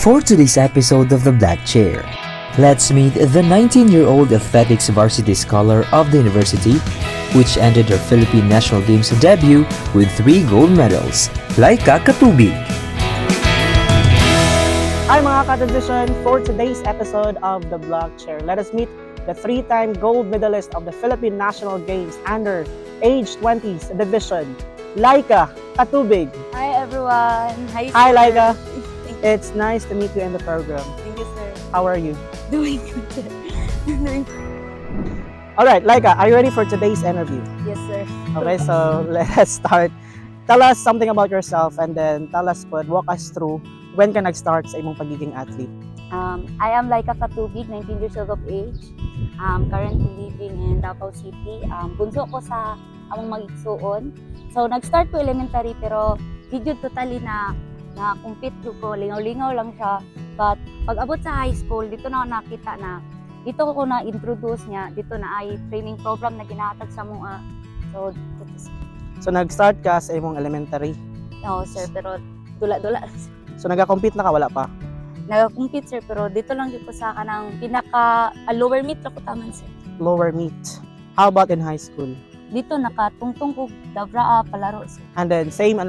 For today's episode of The Black Chair, let's meet the 19-year-old athletics varsity scholar of the university, which ended her Philippine National Games debut with 3 gold medals, Laika Katubig. Hi mga ka-transition, for today's episode of The Black Chair, let us meet the 3-time gold medalist of the Philippine National Games under age 20s division, Laika Katubig. Hi everyone. Hi, Hi sir. Laika, Thank you. it's nice to meet you in the program. Thank you, sir. How are you? Doing good, sir. Doing Alright Laika, are you ready for today's interview? Yes, sir. Okay, so let's start. Tell us something about yourself and then tell us, walk us through when ka nag-start sa imong pagiging athlete. I am Laika Katubig, 19 years old of age. Currently living in Davao City. Bunso ko sa among magigsuon. So, nag-start ko elementary pero video totally na compete ko. Lingaw-lingaw lang siya. But pag abot sa high school, dito na ako nakita na dito ko na-introduce niya. Dito na ay training program na ginahatag sa mga. So nag-start ka sa imong elementary. No, sir, pero dula-dula. So nag-compete na ka, wala pa? Nag-compete, sir, pero dito lang dito sa kanang pinaka lower meet lang ko taman, sir. Lower meet. How about in high school? Dito nakatungtong ko dabra palaro, sir. And then same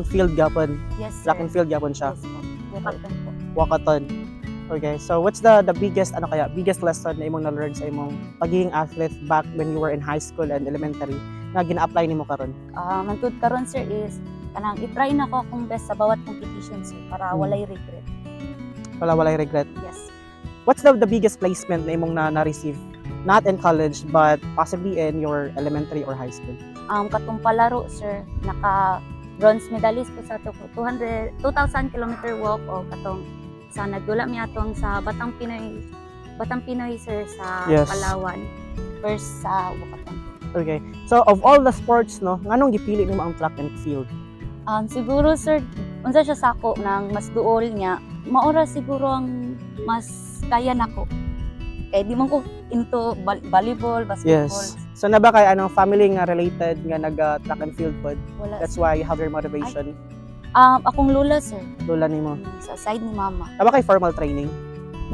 field gapon. Yes, sir. Track and field gapon siya. Yes, po. Bukatan po. Walkathon. Okay, so what's the biggest biggest lesson na imong na-learn sa imong pagiging athlete back when you were in high school and elementary na gina-apply nimo karon? Mantud karon, sir, is kanang i-try na ko akong best sa bawat competition, sir, para walay regret. Walay regret. Yes. What's the biggest placement na imong na-receive? Not in college but possibly in your elementary or high school. Katong palaro, sir, naka bronze medalist ko sa 2,000 kilometer walk o katong sa nagdula mi atong sa Batang Pinoy, sir, sa Yes. Palawan. First sa Bukatan. Okay. So of all the sports, no, nganong gipili nimo ang track and field? Siguro, sir, unsa siya sako nang mas duol niya. Maura siguro ang mas kaya nako. Kaya di man ko into volleyball, basketball. Yes. So na ba kay family nga related nga nag-track and field pod? Wala. That's why you have your motivation. Akong lula, sir. Lola nimo. Sa side ni mama. Na ba kay formal training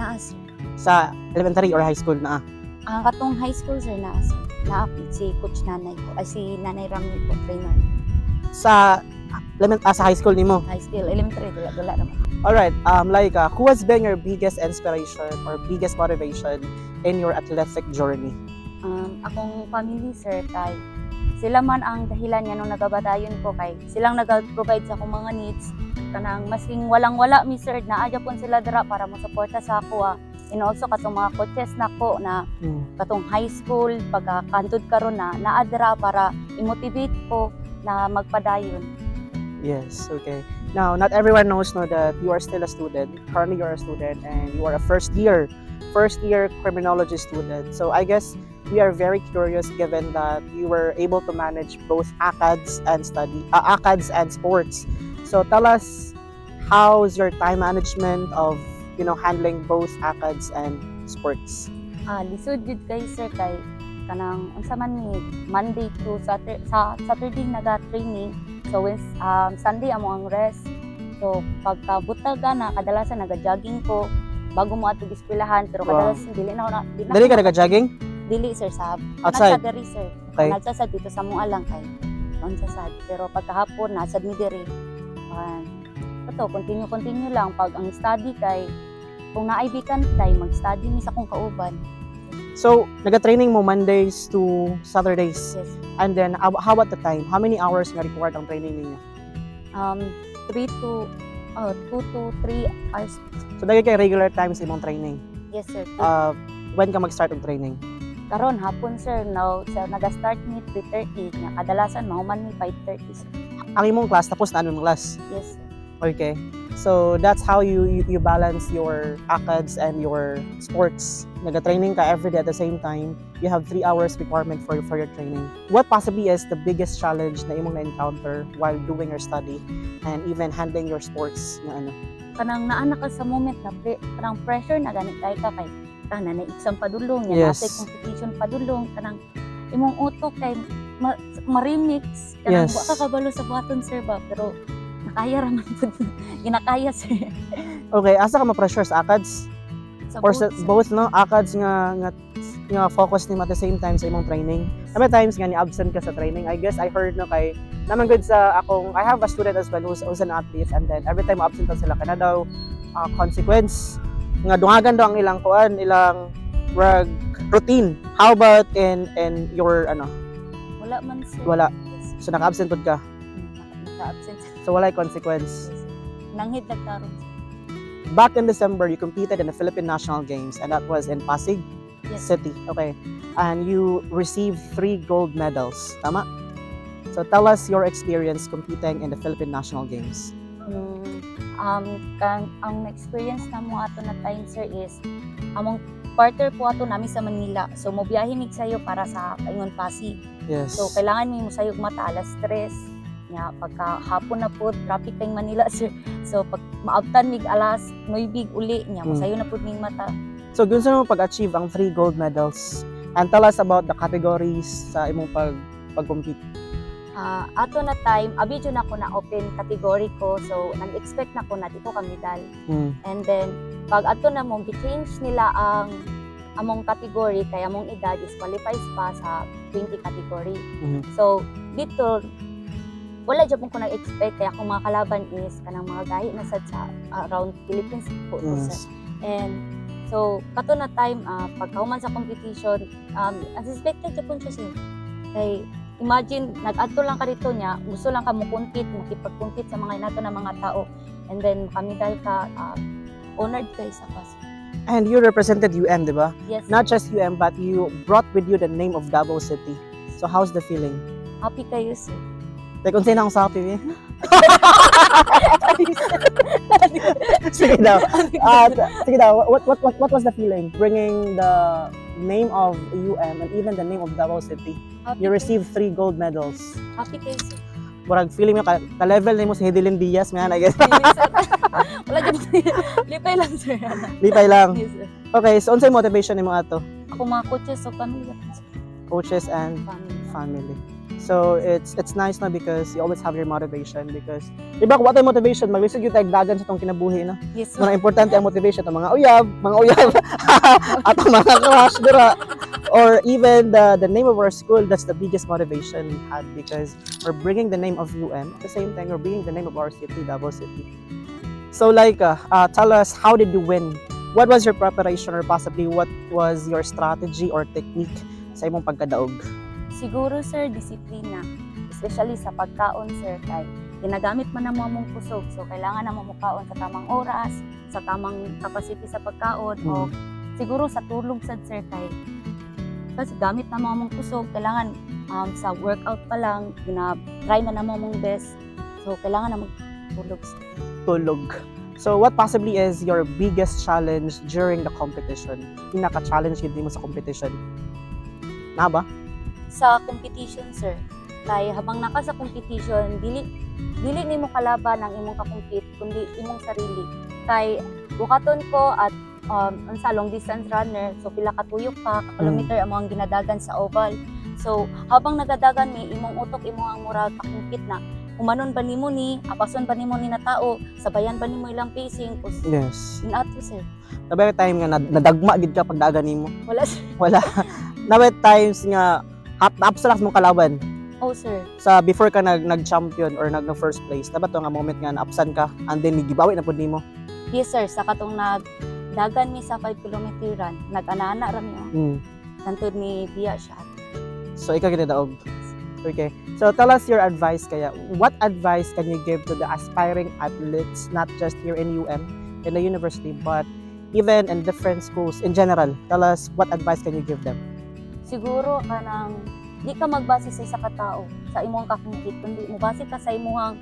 Naa, sir. sa elementary or high school na? Ang katong high school, sir, naa, sir. Naa si Coach Nanay ko. Ay, si Nanay Rami ko, trainer. Sa sa high school nimo. High school, elementary, dula naman. All right. Laika, who has been your biggest inspiration or biggest motivation in your athletic journey? Akong family, sir, kay sila man ang dahilan niya nung nagabatayon ko kay silang nag-provide sa akong mga needs. Kanang masing walang-wala mi, sir, naadya pon sila dira para mo suporta sa ako. And also katong mga coaches nako na katong high school pagkakantod karon na naadra para i-motivate ko na magpadayon. Yes, okay. Now, not everyone knows that you are still a student. Currently, you're a student and you are a first year criminology student. So I guess we are very curious given that you were able to manage both ACADS and sports. So tell us, how's your time management of handling both ACADS and sports? Lisod jud kay, sir, kay kanang unsa man ni Monday to Saturday naga-training. So when Sunday amo ang rest. So pagkabutaga na kadalasan naga-jogging ko bago mo ato eskwelahan, pero kadalasan dili na Dali ka nag-jogging? Dili, sir, sa Outside? nasa diri, sir. Okay. Nagsasad dito sa mga lang kay nagsasad. Pero pagkahapon nasad mi diri. Continue lang pag ang study kay kung naay vacant time mag-study mi sa kong kauban. So, nag-training mo Mondays to Saturdays. Yes. And then, how about the time? How many hours nga required ang training ninyo? 2 to 3 hours. So, dahil kay regular times imong training. Yes, sir. When ka mag-start ang training? Karon hapon, sir, now naga-start ni 3:30 nya kadalasan mahuman ni 5:30, sir. Ang imong class, tapos na anong class? Yes, sir. Okay. So, that's how you balance your ACADS and your sports. Nag-training ka every day at the same time. You have 3 hours requirement for your training. What possibly is the biggest challenge na imong na-encounter while doing your study and even handling your sports na Kanang naa ka sa moment na kanang pressure na ganit kay ka kay kana na exam padulong nya Yes. nasa competition padulong kanang imong utok kay ma-remix kanang Yes. wa ka kabalo sa buhaton, sir, ba, pero nakaya raman po. Ginakaya, sir. Okay, asa ka ma-pressure sa ACADS? Or sa both, no? ACADS nga focus ni at the same time sa imong training. May times nga ni absent ka sa training. I guess I heard no kay naman good sa akong I have a student as well who's an athlete, and then every time absent sila kana daw consequence nga dungagan daw ang ilang routine. How about in your Wala man, sir. Wala. Yes. So naka-absent pud ka. Naka-absent. So wala consequence. Yes. Nanghid nagtarong. Back in December, you competed in the Philippine National Games, and that was in Pasig Yes. City. Okay. And you received 3 gold medals. Tama? So tell us your experience competing in the Philippine National Games. Ang experience na mo ato na time, sir, is among partner po ato namin sa Manila. So mobiyahe mig sayo para sa Ingon Pasig. Yes. So kailangan mi mo sayog mata alas 3 nya pagka hapon na po traffic kay Manila, sir. So pag maabtan mig alas 9 uli nya mo sayo na pud ning mata. So gunsa mo pag-achieve ang 3 gold medals? And tell us about the categories sa imong pag-compete. Ato na time, abidyo na ko na open category ko. So nag-expect na ko na dito ka medal. And then pag ato na mo gi-change nila ang among category kay among edad is qualifies pa sa 20 category. So dito wala jud ko nag-expect kaya akong mga kalaban is kanang mga gahi na sad sa around Philippines po to, sir. And so kato na time pagkahuman sa competition unexpected jud ko siya, sir. Kay imagine nag-adto lang ka dito niya, gusto lang ka mo compete, makipag-compete sa mga inato na mga tao, and then kamedal ka, honored ka sa pas. And you represented UM, di ba? Yes. Not just UM, but you brought with you the name of Davao City. So how's the feeling? Happy kayo, sir. Like, unsay na akong sa happy, Sige daw. Sige daw. What was the feeling bringing the name of UM and even the name of Davao City? Happy You kayo. received 3 gold medals. Happy kayo, sir. Murag feeling mo ka-level nimo si Hedilyn Diaz, man, I guess. Yes, sir. Wala dyan. Lipay lang, sir. Lipay lang. Yes, sir. Okay, so unsay motivation nimo ato? Ako mga coaches sa pamilya. Coaches and Family. family. So it's nice na because you always have your motivation because iba kung what motivation maglisod yung tagdagan sa tong kinabuhi na. Yes, sir. Mga importante ang motivation ng mga uyab at ang mga crush dira or even the name of our school. That's the biggest motivation we had because we're bringing the name of UM at the same time we're bringing the name of our city, Davao City. So like tell us, how did you win? What was your preparation or possibly what was your strategy or technique sa imong pagkadaog? Siguro, sir, disiplina. Especially sa pagkaon, sir, kay ginagamit man na mo among kusog. So, kailangan na mo mukaon sa tamang oras, sa tamang capacity sa pagkaon, o siguro sa tulog, sad, sir, kay kasi gamit na mo among kusog, kailangan sa workout pa lang, try na mo among best. So, kailangan na magtulog, sir. Tulog. So what possibly is your biggest challenge during the competition? Pinaka-challenge yun mo sa competition? Na ba? Sa competition, sir, kay habang naka sa competition, dili nimo kalaban ang imong ka-compete kundi imong sarili. Kay bukaton ko at unsa long distance runner, so pila ka tuyok ka kilometer ang mga ginadagan sa oval. So habang nagadagan mi imong utok imo ang murag ka-compete na humanon ba nimo ni apason ba nimo ni na tao, sabayan ba nimo ilang pacing kus Yes. inato, sir. Nabay time nga nadagma gid ka pagdagan nimo. Wala, sir. Wala. Nabay times nga abstract mo kalaban. Oh, sir. Sa before ka nag-champion or nag-first place, dapat to nga moment nga naapsan ka and then gibawi na pud nimo. Yes, sir, sa katong nagdagan mi sa 5 kilometer run, nag-anana ra mi nantod ni Bia siya. So ikaw gid daog. Okay. So tell us your advice kaya. What advice can you give to the aspiring athletes not just here in UM in the university but even in different schools in general? Tell us what advice can you give them? Siguro kanang di ka magbase sa isa ka tao sa imong ka-compete kundi mobase ka sa imong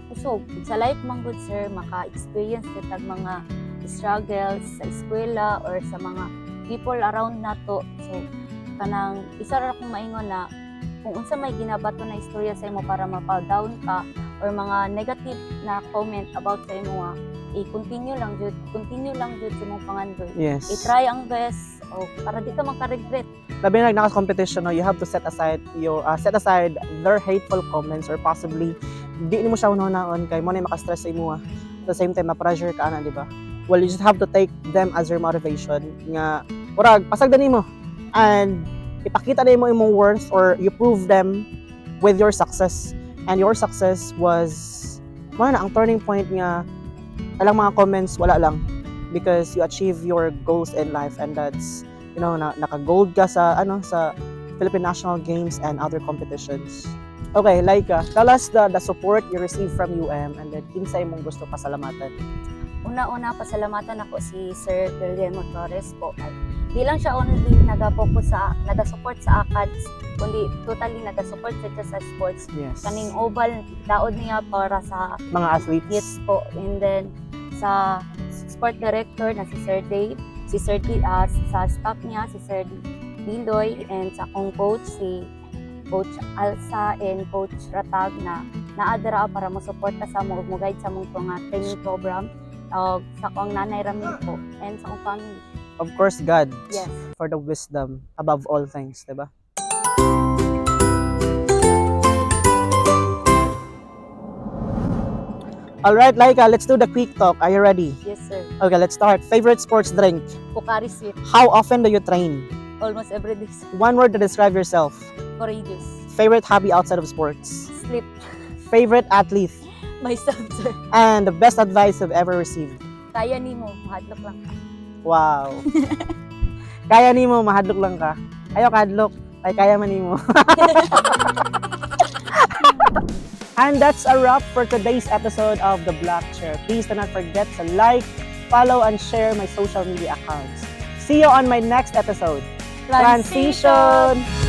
kusog. Sa life man good, sir, maka-experience kitag mga struggles sa eskwela or sa mga people around nato. So kanang isa ra akong maingon na kung unsa may ginabato na istorya sa imo para mapa-down ka or mga negative na comment about sa imo, i-continue lang jud sa imong pangandoy. Yes. I-try ang best o para di ka magka-regret. Labi na naka competition, no, you have to set aside their hateful comments or possibly di mo siya unaon kay mo na maka-stress sa imo. At the same time, ma-pressure ka na, di ba? Well, you just have to take them as your motivation nga murag pasagdan nimo and ipakita na mo imong worth or you prove them with your success. And your success was man ang turning point nga alang mga comments wala lang because you achieve your goals in life, and that's naka-gold ka sa sa Philippine National Games and other competitions. Okay, Laika, tell us the support you receive from UM and then kinsa imong gusto pasalamatan. Una-una, pasalamatan ako si Sir Guillermo Torres po. Di lang siya only nag-support sa ACADS, kundi totally nag-support siya sa sports. Yes. Kaning oval, daod niya para sa Mga athletes. yes po. And then, sa sport director na si Sir Dave, si Sir sa staff niya, si Sir Diloy, and sa akong coach, si Coach Alsa and Coach Ratag na naadara para mo suporta sa mo guide sa mong training program. Sa akong nanay Ramin po and sa akong family. Of course, God. Yes. For the wisdom above all things, diba? Alright, Laika, let's do the quick talk. Are you ready? Yes, sir. Okay, let's start. Favorite sports drink? Pocari Sweet. How often do you train? Almost every day, sir. One word to describe yourself. Courageous. Favorite hobby outside of sports? Sleep. Favorite athlete? Myself, sir. And the best advice you've ever received? Kaya ni mo, mahadlok lang ka. Wow. Kaya nimo, mahadlok lang ka. Ayaw kahadlok, ay kaya man nimo. And that's a wrap for today's episode of The Black Chair. Please do not forget to like, follow, and share my social media accounts. See you on my next episode. Transition!